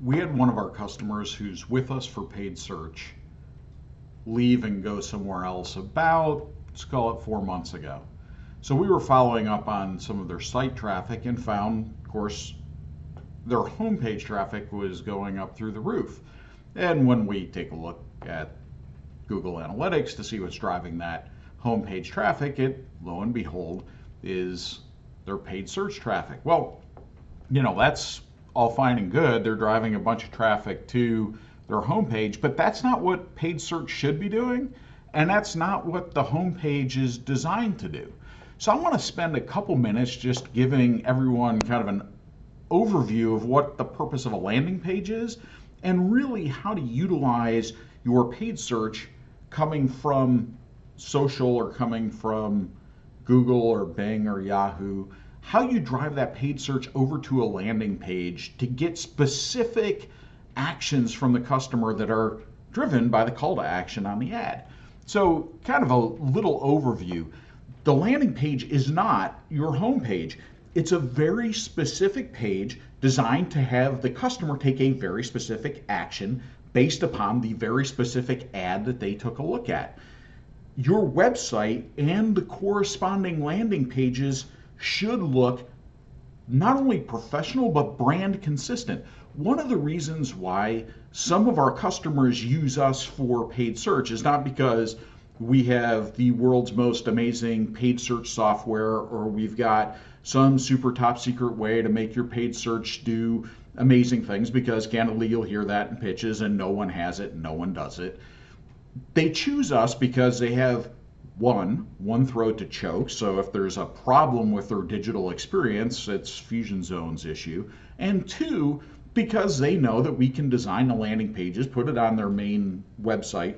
We had one of our customers who's with us for paid search leave and go somewhere else about, let's call it 4 months ago. So we were following up on some of their site traffic and found, of course, their homepage traffic was going up through the roof. And when we take a look at Google Analytics to see what's driving that homepage traffic, it, lo and behold, is their paid search traffic. Well, that's all fine and good. They're driving a bunch of traffic to their homepage, but that's not what paid search should be doing, and that's not what the homepage is designed to do. So I want to spend a couple minutes just giving everyone kind of an overview of what the purpose of a landing page is and really how to utilize your paid search coming from social or coming from Google or Bing or Yahoo, how you drive that paid search over to a landing page to get specific actions from the customer that are driven by the call to action on the ad. So kind of a little overview. The landing page is not your home page. It's a very specific page designed to have the customer take a very specific action based upon the very specific ad that they took a look at. Your website and the corresponding landing pages should look not only professional but brand consistent. One of the reasons why some of our customers use us for paid search is not because we have the world's most amazing paid search software or we've got some super top secret way to make your paid search do amazing things, because candidly you'll hear that in pitches and no one has it and no one does it. They choose us because they have one throat to choke. So if there's a problem with their digital experience, it's Fusion Zone's issue. And two, because they know that we can design the landing pages, put it on their main website,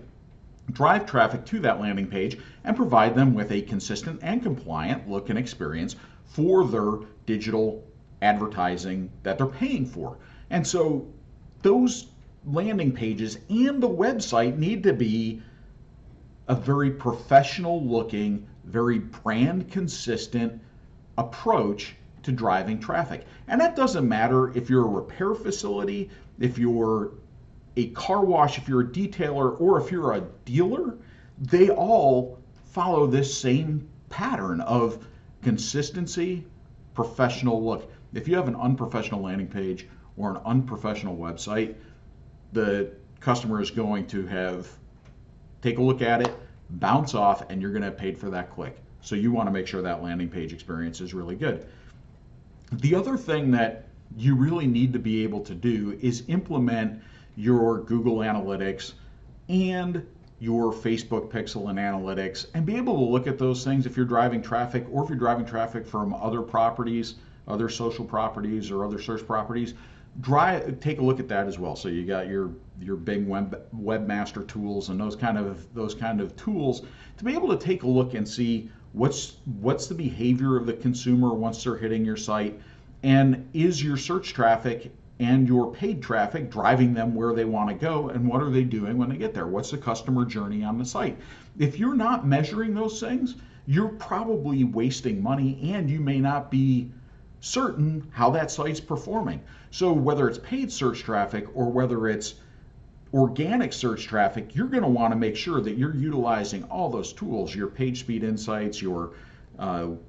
drive traffic to that landing page, and provide them with a consistent and compliant look and experience for their digital advertising that they're paying for. And so those landing pages and the website need to be a very professional looking, very brand consistent approach to driving traffic. And that doesn't matter if you're a repair facility, if you're a car wash, if you're a detailer, or if you're a dealer. They all follow this same pattern of consistency, professional look. If you have an unprofessional landing page or an unprofessional website, the customer is going to take a look at it, bounce off, and you're going to have paid for that click. So you want to make sure that landing page experience is really good. The other thing that you really need to be able to do is implement your Google Analytics and your Facebook Pixel and Analytics and be able to look at those things if you're driving traffic, or if you're driving traffic from other properties, other social properties or other search properties. Take a look at that as well. So you got your Bing webmaster tools and those kind of tools to be able to take a look and see what's the behavior of the consumer once they're hitting your site, and is your search traffic and your paid traffic driving them where they want to go, and what are they doing when they get there? What's the customer journey on the site? If you're not measuring those things, you're probably wasting money, and you may not be certain how that site's performing. So whether it's paid search traffic or whether it's organic search traffic, you're going to want to make sure that you're utilizing all those tools, your page speed insights, your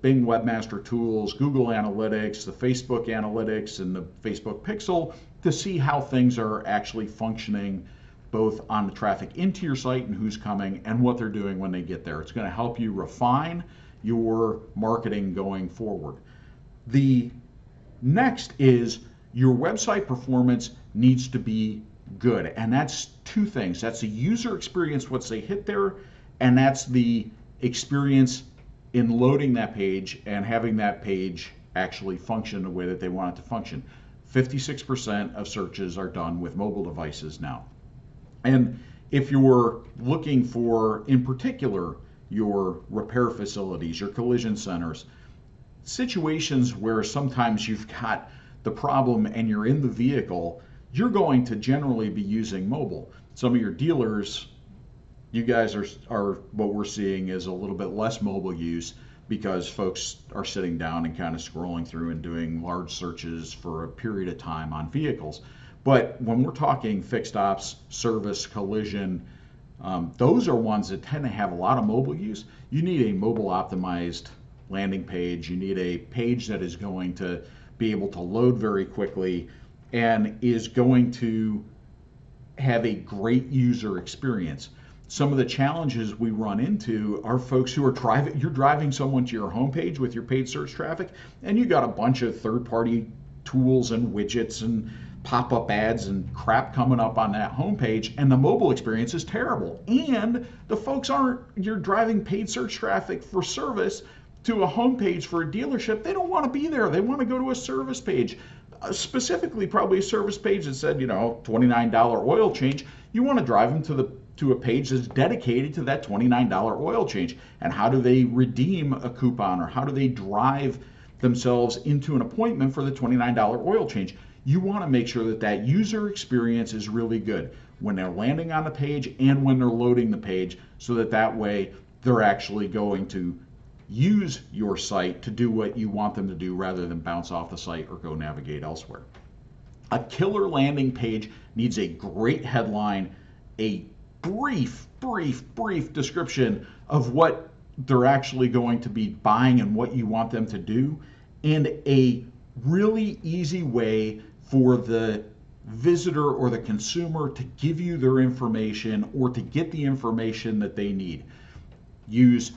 Bing webmaster tools, Google Analytics, the Facebook Analytics, and the Facebook Pixel, to see how things are actually functioning both on the traffic into your site and who's coming and what they're doing when they get there. It's going to help you refine your marketing going forward. The next is your website performance needs to be good, and that's two things. That's the user experience once they hit there, and that's the experience in loading that page and having that page actually function the way that they want it to function. 56% of searches are done with mobile devices now. And if you're looking for, in particular, your repair facilities, your collision centers, situations where sometimes you've got the problem and you're in the vehicle, you're going to generally be using mobile. Some of your dealers, you guys are what we're seeing is a little bit less mobile use because folks are sitting down and kind of scrolling through and doing large searches for a period of time on vehicles. But when we're talking fixed ops, service, collision, those are ones that tend to have a lot of mobile use. You need a mobile optimized landing page. You need a page that is going to be able to load very quickly and is going to have a great user experience. Some of the challenges we run into are folks who are driving, you're driving someone to your homepage with your paid search traffic, and you got a bunch of third-party tools and widgets and pop-up ads and crap coming up on that homepage, and the mobile experience is terrible. And the folks you're driving paid search traffic for service to a homepage for a dealership, they don't want to be there. They want to go to a service page, specifically probably a service page that said, $29 oil change. You want to drive them to a page that's dedicated to that $29 oil change. And how do they redeem a coupon, or how do they drive themselves into an appointment for the $29 oil change? You want to make sure that that user experience is really good when they're landing on the page and when they're loading the page, so that way they're actually going to use your site to do what you want them to do rather than bounce off the site or go navigate elsewhere. A killer landing page needs a great headline, a brief description of what they're actually going to be buying and what you want them to do, and a really easy way for the visitor or the consumer to give you their information or to get the information that they need. Use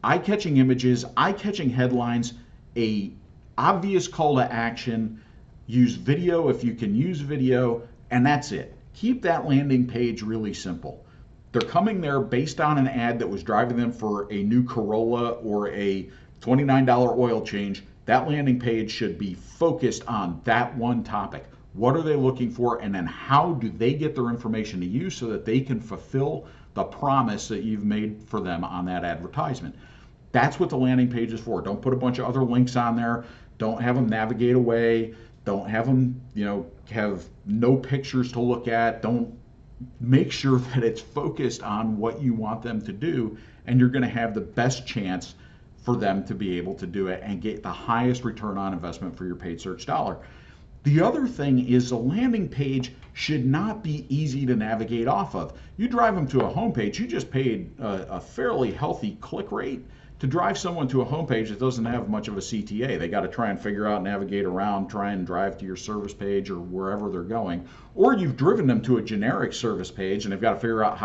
eye-catching images, eye-catching headlines, a obvious call to action, use video if you can use video, and that's it. Keep that landing page really simple. They're coming there based on an ad that was driving them for a new Corolla or a $29 oil change. That landing page should be focused on that one topic. What are they looking for, and then how do they get their information to you so that they can fulfill the promise that you've made for them on that advertisement. That's what the landing page is for. Don't put a bunch of other links on there. Don't have them navigate away. Don't have them, have no pictures to look at. Don't make sure that it's focused on what you want them to do, and you're going to have the best chance for them to be able to do it and get the highest return on investment for your paid search dollar. The other thing is the landing page should not be easy to navigate off of. You drive them to a homepage, you just paid a fairly healthy click rate. To drive someone to a homepage that doesn't have much of a CTA, they got to try and figure out, navigate around, try and drive to your service page or wherever they're going. Or you've driven them to a generic service page and they've got to figure out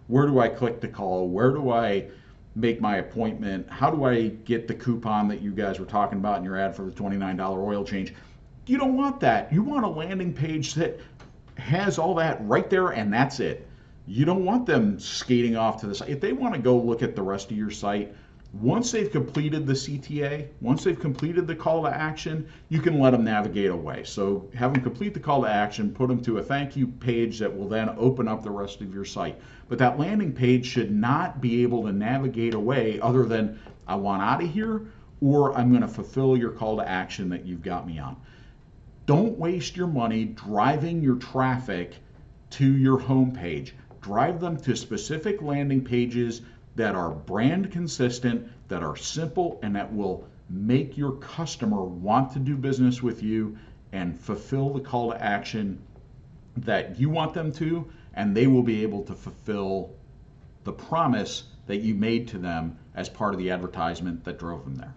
where do I click to call, where do I make my appointment, how do I get the coupon that you guys were talking about in your ad for the $29 oil change. You don't want that. You want a landing page that has all that right there and that's it. You don't want them skating off to the site. If they want to go look at the rest of your site, once they've completed the CTA, once they've completed the call to action, you can let them navigate away. So have them complete the call to action, put them to a thank you page that will then open up the rest of your site. But that landing page should not be able to navigate away other than I want out of here, or I'm going to fulfill your call to action that you've got me on. Don't waste your money driving your traffic to your homepage. Drive them to specific landing pages that are brand consistent, that are simple, and that will make your customer want to do business with you and fulfill the call to action that you want them to, and they will be able to fulfill the promise that you made to them as part of the advertisement that drove them there.